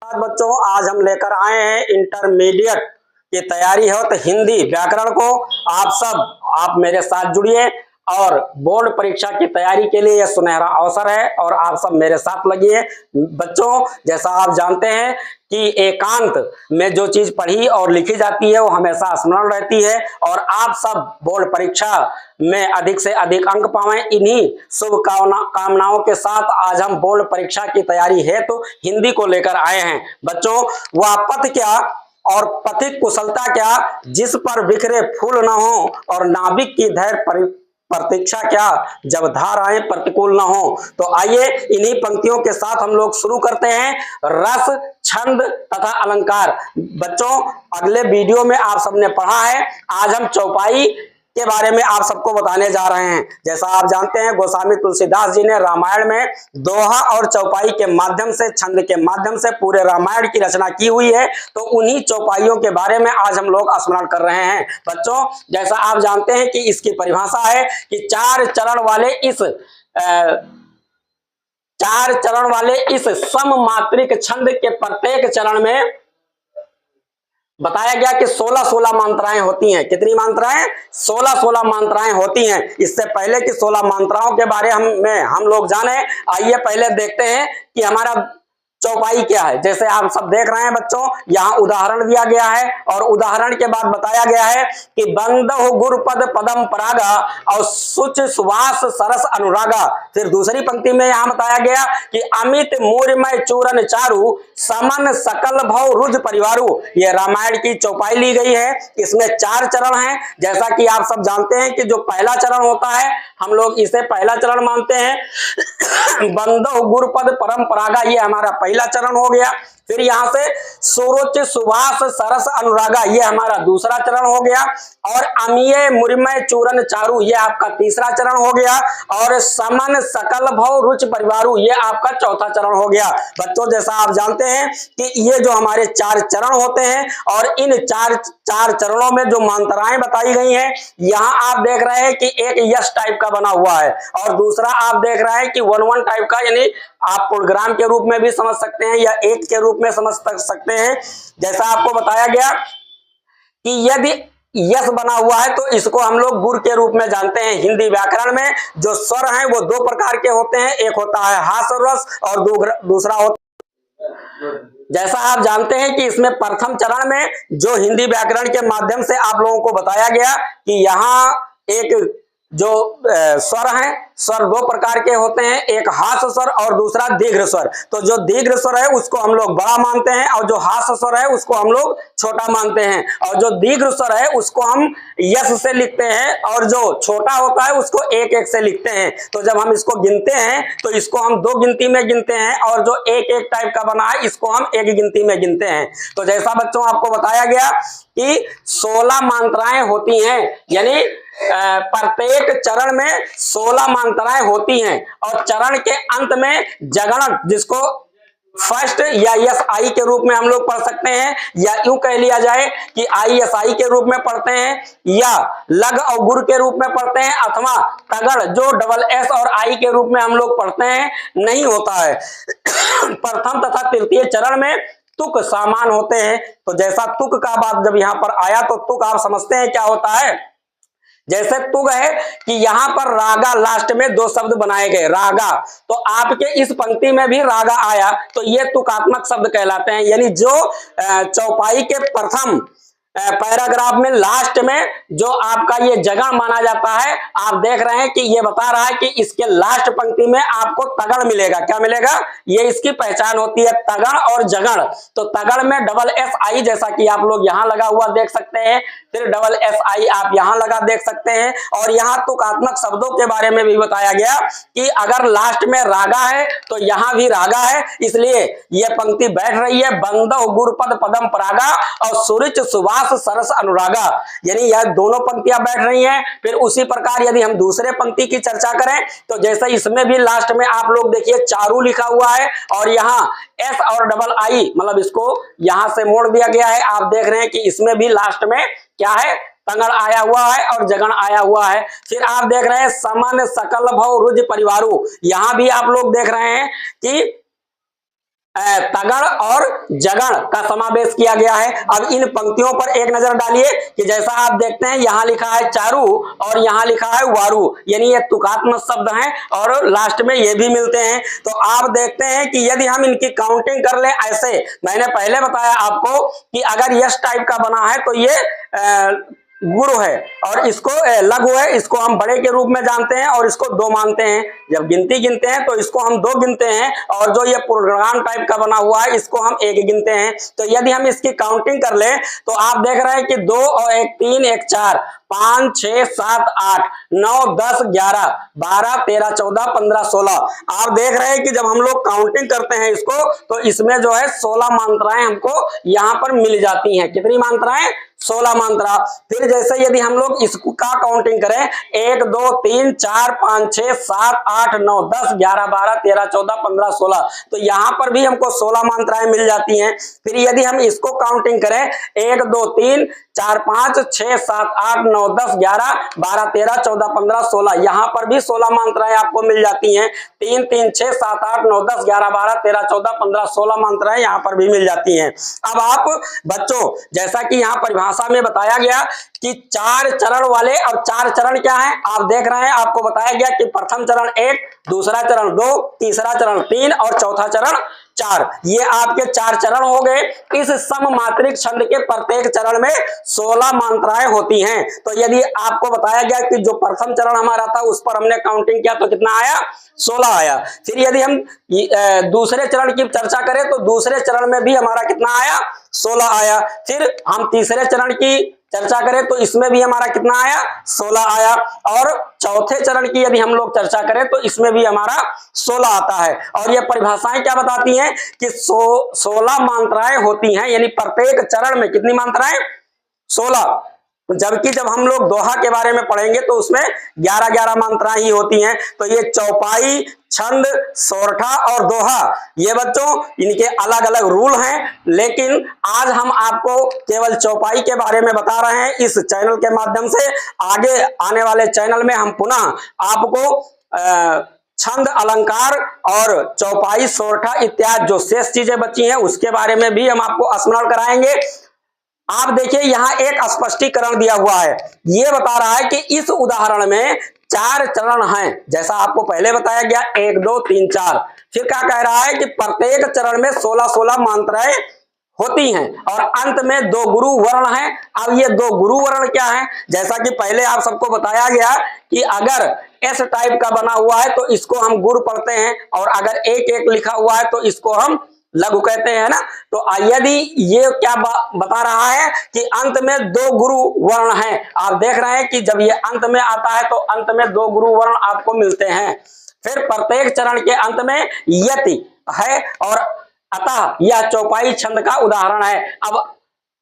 बच्चों, आज हम लेकर आए हैं इंटरमीडिएट की तैयारी हो तो हिंदी व्याकरण को आप मेरे साथ जुड़िए और बोर्ड परीक्षा की तैयारी के लिए यह सुनहरा अवसर है और आप सब मेरे साथ लगिए। बच्चों, जैसा आप जानते हैं कि एकांत में जो चीज पढ़ी और लिखी जाती है वो हमेशा स्मरण रहती है और आप सब बोर्ड परीक्षा में अधिक से अधिक अंक पाएं। इन्हीं शुभ कामनाओं के साथ आज हम बोर्ड परीक्षा की तैयारी हेतु हिंदी को लेकर आए हैं। बच्चों, वह पथ क्या और पथिक कुशलता क्या, जिस पर बिखरे फूल न हो, और नाविक की धैर्य प्रतीक्षा क्या, जब धाराएं प्रतिकूल न हो। तो आइए इन्हीं पंक्तियों के साथ हम लोग शुरू करते हैं। रस, छंद तथा अलंकार। बच्चों, अगले वीडियो में आप सबने पढ़ा है, आज हम चौपाई के बारे में आप सबको बताने जा रहे हैं। जैसा आप जानते हैं, गोस्वामी तुलसीदास जी ने रामायण में दोहा और चौपाई के माध्यम से, छंद के माध्यम से पूरे रामायण की रचना की हुई है। तो उन्हीं चौपाइयों के बारे में आज हम लोग स्मरण कर रहे हैं। बच्चों, जैसा आप जानते हैं कि इसकी परिभाषा है कि चार चरण वाले इस सममात्रिक छंद के प्रत्येक चरण में बताया गया कि 16-16 मात्राएं होती हैं। कितनी मात्राएं? 16-16 मात्राएं होती हैं। इससे पहले कि 16 मात्राओं के बारे में हम लोग जाने, आइए पहले देखते हैं कि हमारा चौपाई क्या है। जैसे आप सब देख रहे हैं बच्चों, यहाँ उदाहरण दिया गया है और उदाहरण के बाद बताया गया है कि बंदो गुरुपद पदम परागा और सुच सुवास सरस अनुरागा। फिर दूसरी पंक्ति में यहाँ बताया गया कि अमित मूर्मय चूरन चारु समन सकल भव रुज परिवारु। ये रामायण की चौपाई ली गई है। इसमें 4 चरण हैं। जैसा कि आप सब जानते हैं कि जो पहला चरण होता है, हम लोग इसे पहला चरण मानते हैं। बंदो गुरुपद परंपरागा, ये हमारा पहला चरण हो गया। फिर यहां से सुरुच सुवास सरस अनुरागा, ये हमारा दूसरा चरण हो गया। और अमीय मुरिमय चूरन चारु, ये आपका तीसरा चरण हो गया। और समन सकल भव रुच परिवारु, ये आपका चौथा चरण हो गया। बच्चों, जैसा आप जानते हैं कि ये जो हमारे 4 चरण होते हैं और इन चार चरणों में जो मात्राएं बताई गई हैं, यहां आप देख रहे हैं कि एक यस टाइप का बना हुआ है और दूसरा आप देख रहे हैं कि 1-1 टाइप का, यानी आप प्रोग्राम के रूप में भी समझ सकते हैं या एक के रूप में समझ सकते हैं। जैसा आपको बताया गया कि यदि यस बना हुआ है तो इसको हम लोग गुर के रूप में जानते हैं। हिंदी व्याकरण में जो स्वर हैं वो 2 प्रकार के होते हैं, एक होता है हास और रस और दूसरा होता है। जैसा आप जानते हैं कि इसमें प्रथम चरण में जो हिंदी व्याकरण के माध्यम से आप लोगों को बताया गया कि यहाँ एक जो स्वर हैं, स्वर 2 प्रकार के होते हैं, एक हास स्वर और दूसरा दीर्घ स्वर। तो जो दीर्घ स्वर है उसको हम लोग बड़ा मानते हैं और जो हास स्वर है उसको हम लोग छोटा मानते हैं। और जो दीर्घ स्वर है उसको हम यस से लिखते हैं और जो छोटा होता है उसको 1-1 से लिखते हैं। तो जब हम इसको गिनते हैं तो इसको हम 2 गिनती में गिनते हैं और जो 1-1 टाइप का बना है इसको हम 1 गिनती में गिनते हैं। तो जैसा बच्चों आपको बताया गया कि 16 मात्राएं होती हैं, यानी प्रत्येक चरण में 16 मात्राएं होती हैं। और चरण के अंत में जगणक, जिसको फर्स्ट या यस आई के रूप में हम लोग पढ़ सकते हैं, या यूं कह लिया जाए कि ISI के रूप में पढ़ते हैं, या लग और गुर के रूप में पढ़ते हैं, अथवा तगड़ जो SS और I के रूप में हम लोग पढ़ते हैं, नहीं होता है। प्रथम तथा तृतीय चरण में तुक सामान होते हैं। तो जैसा तुक का बात जब यहां पर आया तो तुक आप समझते हैं क्या होता है। जैसे तुक है कि यहां पर रागा, लास्ट में 2 शब्द बनाए गए, रागा, तो आपके इस पंक्ति में भी रागा आया तो ये तुकात्मक शब्द कहलाते हैं। यानी जो चौपाई के प्रथम पैराग्राफ में लास्ट में जो आपका ये जगह माना जाता है, आप देख रहे हैं कि ये बता रहा है कि इसके लास्ट पंक्ति में आपको तगड़ मिलेगा। क्या मिलेगा? ये इसकी पहचान होती है, तगड़ और जगड़। तो तगड़ में SSI, जैसा कि आप लोग यहां लगा हुआ देख सकते हैं, फिर SSI आप यहां लगा देख सकते हैं। और यहां तुकात्मक शब्दों के बारे में भी बताया गया कि अगर लास्ट में रागा है तो यहां भी रागा है, इसलिए यह पंक्ति बैठ रही है। बंदो गुरुपद पदम परागा और सुरुच सुवास सरस अनुरागा, यानी यह दोनों पंक्तियां बैठ रही हैं। फिर उसी प्रकार यदि हम दूसरे पंक्ति की चर्चा करें तो जैसे इसमें भी लास्ट में आप लोग देखिए चारू लिखा हुआ है और यहाँ S और II, मतलब इसको यहां से मोड़ दिया गया है। आप देख रहे हैं कि इसमें भी लास्ट में क्या है, तगड़ आया हुआ है और जगण आया हुआ है। फिर आप देख रहे हैं समन सकल भव रुज परिवारु, यहां भी आप लोग देख रहे हैं कि तगड़ और जगड़ का समावेश किया गया है। अब इन पंक्तियों पर एक नजर डालिए कि जैसा आप देखते हैं यहां लिखा है चारू और यहां लिखा है वारू, यानी ये तुकात्मक शब्द हैं और लास्ट में ये भी मिलते हैं। तो आप देखते हैं कि यदि हम इनकी काउंटिंग कर ले ऐसे, मैंने पहले बताया आपको कि अगर यस टाइप का बना है तो ये गुरु है और इसको लघु है, इसको हम बड़े के रूप में जानते हैं और इसको दो मानते हैं। जब गिनती गिनते हैं तो इसको हम दो गिनते हैं और जो ये पूर्णविराम टाइप का बना हुआ है इसको हम एक गिनते हैं। तो यदि हम इसकी काउंटिंग कर ले तो आप देख रहे हैं कि 2 और 1 3 1 4 5 6 7 8 9 10 11 12 13 14 15 16। आप देख रहे हैं कि जब हम लोग काउंटिंग करते हैं इसको तो इसमें जो है 16 मात्राएं हमको यहां पर मिल जाती हैं। कितनी मात्राएं? 16 मात्रा। फिर जैसे यदि हम लोग इसका काउंटिंग करें 1 2 3 4 5 6 7 8 9 10 11 12 13 14 15 16, तो यहां पर भी हमको 16 मात्राएं मिल जाती हैं। फिर यदि हम इसको काउंटिंग करें 1 2 3 4 5 6 7 8 9 10 11 12 13 14 15 16, यहां पर भी 16 मात्राएं आपको मिल जाती हैं। 3 3 6 7 8 9 10 11 12 13 14 15 16 मात्राएं यहां पर भी मिल जाती हैं। अब आप बच्चों, जैसा कि यहां परिभाषा में बताया गया कि 4 चरण वाले, और 4 चरण क्या है आप देख रहे हैं, आपको बताया गया कि प्रथम चरण 1, दूसरा चरण 2, तीसरा चरण 3 और चौथा चरण 4। ये आपके 4 चरण हो गए। इस सममात्रिक छंद के प्रत्येक चरण में 16 मात्राएं होती हैं। तो यदि आपको बताया गया कि जो प्रथम चरण हमारा था उस पर हमने काउंटिंग किया तो कितना आया? 16 आया। फिर यदि हम दूसरे चरण की चर्चा करें तो दूसरे चरण में भी हमारा कितना आया? 16 आया। फिर हम तीसरे चरण की चर्चा करें तो इसमें भी हमारा कितना आया? 16 आया। और चौथे चरण की यदि हम लोग चर्चा करें तो इसमें भी हमारा 16 आता है। और ये परिभाषाएं क्या बताती हैं कि 16 मात्राएं होती हैं, यानी प्रत्येक चरण में कितनी मात्राएं? 16। जबकि जब हम लोग दोहा के बारे में पढ़ेंगे तो उसमें 11-11 मात्राएं ही होती हैं। तो ये चौपाई, छंद, सोरठा और दोहा, ये बच्चों इनके अलग अलग रूल हैं, लेकिन आज हम आपको केवल चौपाई के बारे में बता रहे हैं इस चैनल के माध्यम से। आगे आने वाले चैनल में हम पुनः आपको छंद, अलंकार और चौपाई, सोरठा इत्यादि जो शेष चीजें बची हैं उसके बारे में भी हम आपको स्मरण कराएंगे। आप देखिए यहां एक स्पष्टीकरण दिया हुआ है, यह बता रहा है कि इस उदाहरण में 4 चरण हैं, जैसा आपको पहले बताया गया 1 2 3 4। फिर क्या कह रहा है कि प्रत्येक चरण में 16-16 मात्राएं होती हैं और अंत में 2 गुरु वर्ण हैं। अब ये 2 गुरु वर्ण क्या है? जैसा कि पहले आप सबको बताया गया कि अगर एस टाइप का बना हुआ है तो इसको हम गुरु पढ़ते हैं और अगर 1-1 लिखा हुआ है तो इसको हम लघु कहते हैं ना। तो यदि ये क्या बता रहा है कि अंत में 2 गुरु वर्ण हैं। आप देख रहे हैं कि जब ये अंत में आता है तो अंत में 2 गुरु वर्ण आपको मिलते हैं। फिर प्रत्येक चरण के अंत में यति है और अतः यह चौपाई छंद का उदाहरण है। अब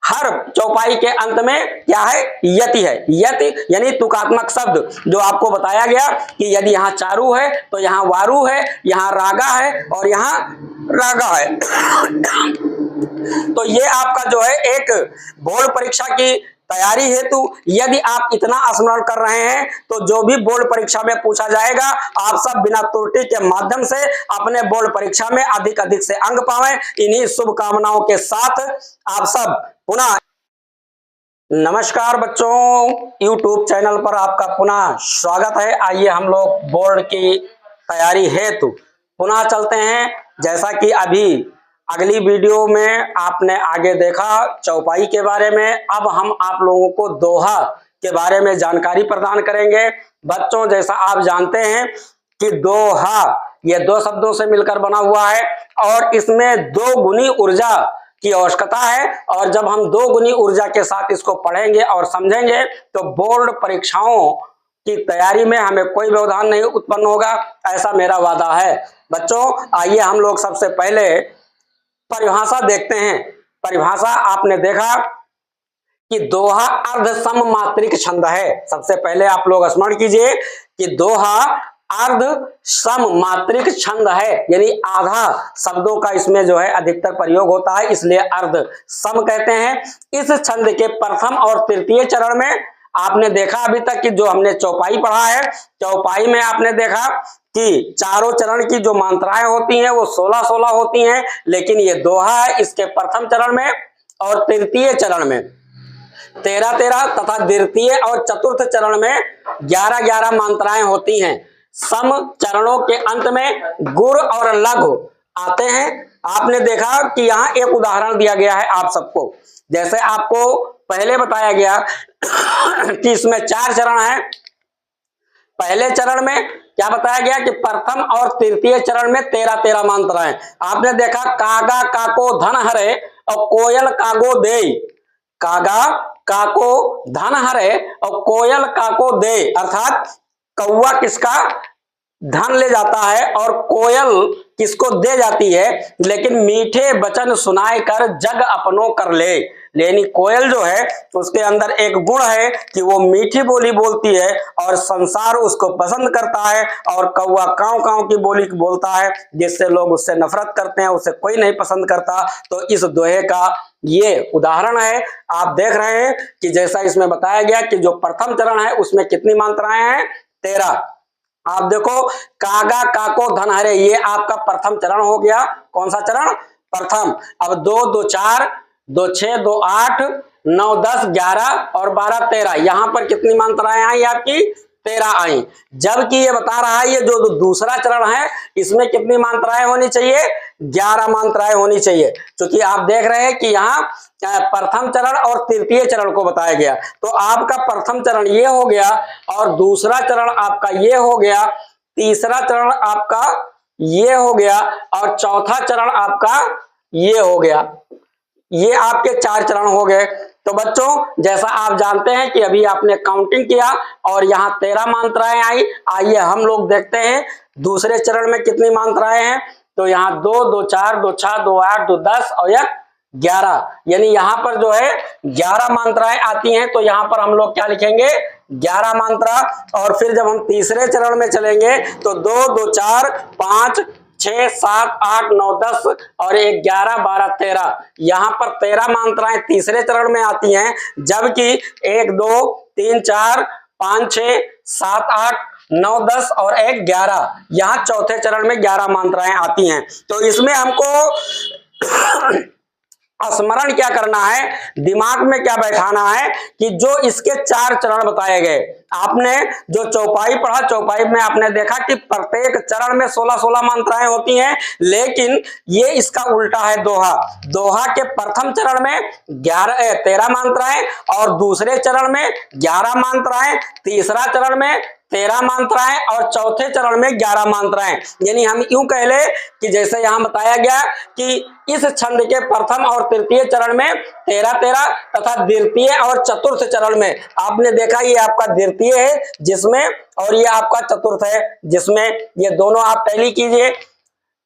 हर चौपाई के अंत में क्या है? यति है। यति यानी तुकात्मक शब्द, जो आपको बताया गया कि यदि यहाँ चारू है तो यहाँ वारू है, यहाँ रागा है और यहाँ रागा है। तो ये आपका जो है एक बोर्ड परीक्षा की तैयारी हेतु यदि आप इतना स्मरण कर रहे हैं तो जो भी बोर्ड परीक्षा में पूछा जाएगा आप सब बिना त्रुटि के माध्यम से अपने बोर्ड परीक्षा में अधिक से अंक पाएं। इन्हीं शुभकामनाओं के साथ आप सब पुनः नमस्कार बच्चों, YouTube चैनल पर आपका पुनः स्वागत है। आइए हम लोग बोर्ड की तैयारी हेतु पुनः चलते हैं। जैसा कि अभी अगली वीडियो में आपने आगे देखा चौपाई के बारे में, अब हम आप लोगों को दोहा के बारे में जानकारी प्रदान करेंगे। बच्चों जैसा आप जानते हैं कि दोहा ये 2 शब्दों से मिलकर बना हुआ है और इसमें 2 गुनी ऊर्जा की आवश्यकता है। और जब हम 2 गुनी ऊर्जा के साथ इसको पढ़ेंगे और समझेंगे तो बोर्ड परीक्षाओं की तैयारी में हमें कोई व्यवधान नहीं उत्पन्न होगा, ऐसा मेरा वादा है। बच्चों आइए हम लोग सबसे पहले परिभाषा देखते हैं। परिभाषा आपने देखा कि दोहा अर्ध सममात्रिक छंद है। सबसे पहले आप लोग स्मरण कीजिए कि दोहा अर्ध सममात्रिक छंद है, यानी आधा शब्दों का इसमें जो है अधिकतर प्रयोग होता है, इसलिए अर्ध सम कहते हैं। इस छंद के प्रथम और तृतीय चरण में आपने देखा अभी तक कि जो हमने चौपाई पढ़ा है, चौपाई में आपने देखा कि चारों चरण की जो मात्राएं होती हैं वो 16-16 होती हैं, लेकिन ये दोहा है, इसके प्रथम चरण में और तृतीय चरण में 13-13 तथा द्वितीय और चतुर्थ चरण में 11-11 मात्राएं होती हैं। सम चरणों के अंत में गुर और लघु आते हैं। आपने देखा कि यहाँ एक उदाहरण दिया गया है आप सबको, जैसे आपको पहले बताया गया कि इसमें 4 चरण है। पहले चरण में क्या बताया गया कि प्रथम और तृतीय चरण में 13-13 मात्राएं। आपने देखा कागा काको धन हरे और कोयल कागो दे। कागा काको धन हरे और कोयल काको दे, अर्थात कौवा किसका धन ले जाता है और कोयल किसको दे जाती है, लेकिन मीठे वचन सुनाए कर जग अपनों कर ले। यानी कोयल जो है उसके अंदर एक गुण है कि वो मीठी बोली बोलती है और संसार उसको पसंद करता है, और कौवा काव काव की बोली बोलता है जिससे लोग उससे नफरत करते हैं, उसे कोई नहीं पसंद करता। तो इस दोहे का ये उदाहरण है। आप देख रहे हैं कि जैसा इसमें बताया गया कि जो प्रथम चरण है उसमें कितनी मात्राएं हैं, 13। आप देखो कागा काको धन हरे, ये आपका प्रथम चरण हो गया। कौन सा चरण? प्रथम। अब 2 2 4 2 6 2 8 9 10 11 और 12 13, यहां पर कितनी मात्राएं आई आपकी? 13 आई। जबकि ये बता रहा है ये जो दूसरा चरण है इसमें कितनी मात्राएं होनी चाहिए? 11 मात्राएं होनी चाहिए, क्योंकि आप देख रहे हैं कि यहाँ प्रथम चरण और तृतीय चरण को बताया गया। तो आपका प्रथम चरण ये हो गया और दूसरा चरण आपका ये हो गया, तीसरा चरण आपका ये हो गया और चौथा चरण आपका ये हो गया। ये आपके 4 चरण हो गए। तो बच्चों जैसा आप जानते हैं कि अभी आपने काउंटिंग किया और यहाँ 13 मात्राएं आई। आइए हम लोग देखते हैं दूसरे चरण में कितनी मात्राएं हैं। तो यहाँ 2 2 4 2 6 2 8 2 10 और 11, यानी यहाँ पर जो है 11 मात्राएं आती हैं। तो यहाँ पर हम लोग क्या लिखेंगे? 11 मात्रा। और फिर जब हम तीसरे चरण में चलेंगे तो 2 2 4 5 6 7 8 9 10 और 1 11 12 13, यहाँ पर 13 मात्राएं तीसरे चरण में आती हैं, जबकि 1 2 3 4 5 6 7 8 9 10 और 1 11, यहाँ चौथे चरण में 11 मात्राएं आती हैं। तो इसमें हमको स्मरण क्या करना है, दिमाग में क्या बैठाना है कि जो इसके 4 चरण बताए गए, आपने जो चौपाई पढ़ा, चौपाई में आपने देखा कि प्रत्येक चरण में 16-16 मात्राएं होती हैं, लेकिन ये इसका उल्टा है दोहा। दोहा के प्रथम चरण में 13 मात्राएं और दूसरे चरण में 11 मात्राएं, तीसरा चरण में 13 मात्राएं और चौथे चरण में 11 मात्राएं। यानी हम यूं कह ले कि जैसे यहां बताया गया कि इस छंद के प्रथम और तृतीय चरण में 13-13 तथा द्वितीय और चतुर्थ चरण में आपने देखा ये आपका द्वितीय है जिसमें, और ये आपका चतुर्थ है जिसमें, ये दोनों आप टैली कीजिए।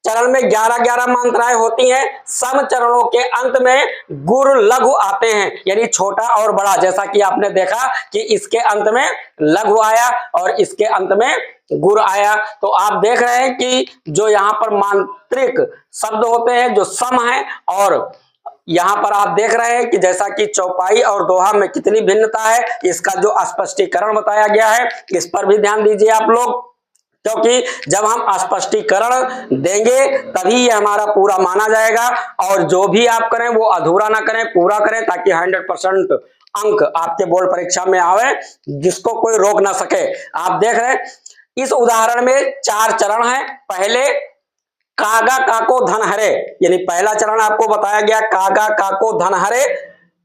चरण में 11-11 मात्राएं होती हैं। सम चरणों के अंत में गुर लघु आते हैं, यानी छोटा और बड़ा। जैसा कि आपने देखा कि इसके अंत में लघु आया और इसके अंत में गुर आया। तो आप देख रहे हैं कि जो यहाँ पर मांत्रिक शब्द होते हैं जो सम है, और यहाँ पर आप देख रहे हैं कि जैसा कि चौपाई और दोहा में कितनी भिन्नता है, इसका जो स्पष्टीकरण बताया गया है इस पर भी ध्यान दीजिए आप लोग, क्योंकि जब हम स्पष्टीकरण देंगे तभी ये हमारा पूरा माना जाएगा। और जो भी आप करें वो अधूरा ना करें, पूरा करें, ताकि 100% अंक आपके बोर्ड परीक्षा में आवे, जिसको कोई रोक ना सके। आप देख रहे हैं इस उदाहरण में 4 चरण हैं। पहले कागा काको धन हरे, यानी पहला चरण आपको बताया गया कागा काको धन हरे,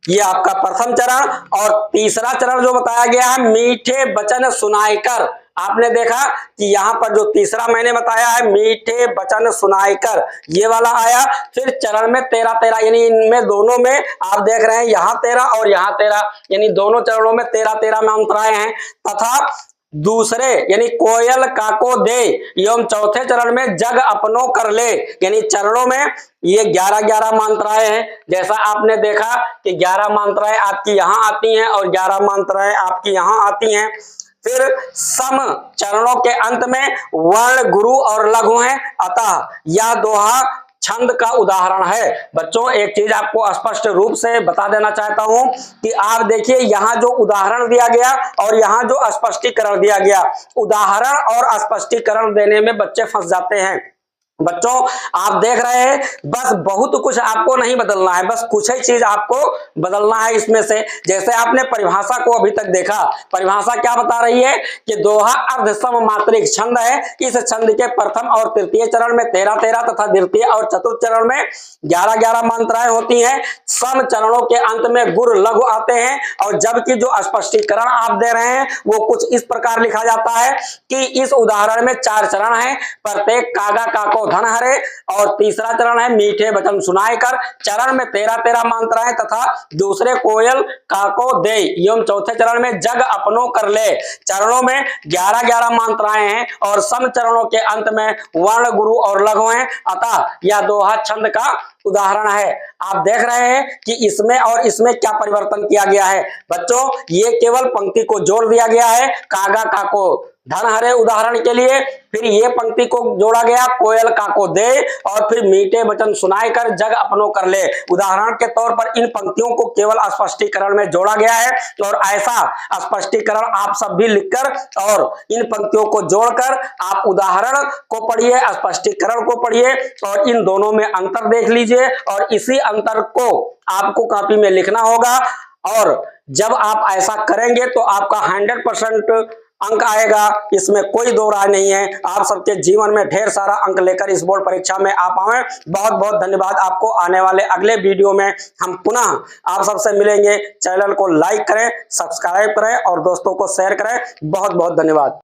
ये आपका प्रथम चरण। और तीसरा चरण जो बताया गया है मीठे वचन सुनाई कर। आपने देखा कि यहाँ पर जो तीसरा मैंने बताया है मीठे वचन सुनाई कर, ये वाला आया। फिर चरण में 13-13, यानी इनमें दोनों में आप देख रहे हैं यहाँ 13 और यहाँ 13, यानी दोनों चरणों में 13-13 मात्राएं हैं। तथा दूसरे यानी कोयल काको दे एवं चौथे चरण में जग अपनों कर ले, यानी चरणों में ये 11-11 मात्राएं हैं। जैसा आपने देखा कि 11 मात्राएं आपकी यहाँ आती हैं और 11 मात्राएं आपकी यहाँ आती हैं। फिर सम चरणों के अंत में वर्ण गुरु और लघु हैं, अतः यह दोहा छंद का उदाहरण है। बच्चों एक चीज आपको स्पष्ट रूप से बता देना चाहता हूं कि आप देखिए यहां जो उदाहरण दिया गया और यहां जो स्पष्टीकरण दिया गया, उदाहरण और स्पष्टीकरण देने में बच्चे फंस जाते हैं। बच्चों आप देख रहे हैं, बस बहुत कुछ आपको नहीं बदलना है, बस कुछ ही चीज आपको बदलना है इसमें से। जैसे आपने परिभाषा को अभी तक देखा, परिभाषा क्या बता रही है कि दोहा अर्ध सममात्रिक छंद है। इस छंद के प्रथम और तृतीय चरण में 13-13 तथा द्वितीय और चतुर्थ चरण में 11-11 मात्राएं होती हैं। सम चरणों के अंत में गुर लघु आते हैं। और जबकि जो स्पष्टीकरण आप दे रहे हैं वो कुछ इस प्रकार लिखा जाता है कि इस उदाहरण में 4 चरण हैं, प्रत्येक कागा काको धन हरे, और तीसरा चरण है मीठे वचन सुनाए कर। चरण में 13-13 मात्राएं तथा दूसरे कोयल काको दे एवं चौथे चरण में जग अपनो कर ले। चरणों में 11-11 मात्राएं हैं और सम चरणों के अंत में वर्ण गुरु और लघु हैं। अतः यह दोहा छंद का उदाहरण है। आप देख रहे हैं कि इसमें और इसमें क्या परिवर्तन किया गया है। बच्चों ये केवल पंक्ति को जोड़ दिया गया है, कागा काको धन हरे उदाहरण के लिए, फिर ये पंक्ति को जोड़ा गया कोयल काको दे, और फिर मीठे वचन सुनाए कर जग अपनो कर ले। उदाहरण के तौर पर इन पंक्तियों को केवल स्पष्टीकरण में जोड़ा गया है, और ऐसा स्पष्टीकरण आप सब भी लिखकर और इन पंक्तियों को जोड़कर आप उदाहरण को पढ़िए, स्पष्टीकरण को पढ़िए और इन दोनों में अंतर देख लीजिए, और इसी अंतर को आपको कॉपी में लिखना होगा। और जब आप ऐसा करेंगे तो आपका 100% अंक आएगा, इसमें कोई दो राय नहीं है। आप सबके जीवन में ढेर सारा अंक लेकर इस बोर्ड परीक्षा में आ पाएं। बहुत बहुत धन्यवाद आपको। आने वाले अगले वीडियो में हम पुनः आप सबसे मिलेंगे। चैनल को लाइक करें, सब्सक्राइब करें और दोस्तों को शेयर करें। बहुत बहुत धन्यवाद।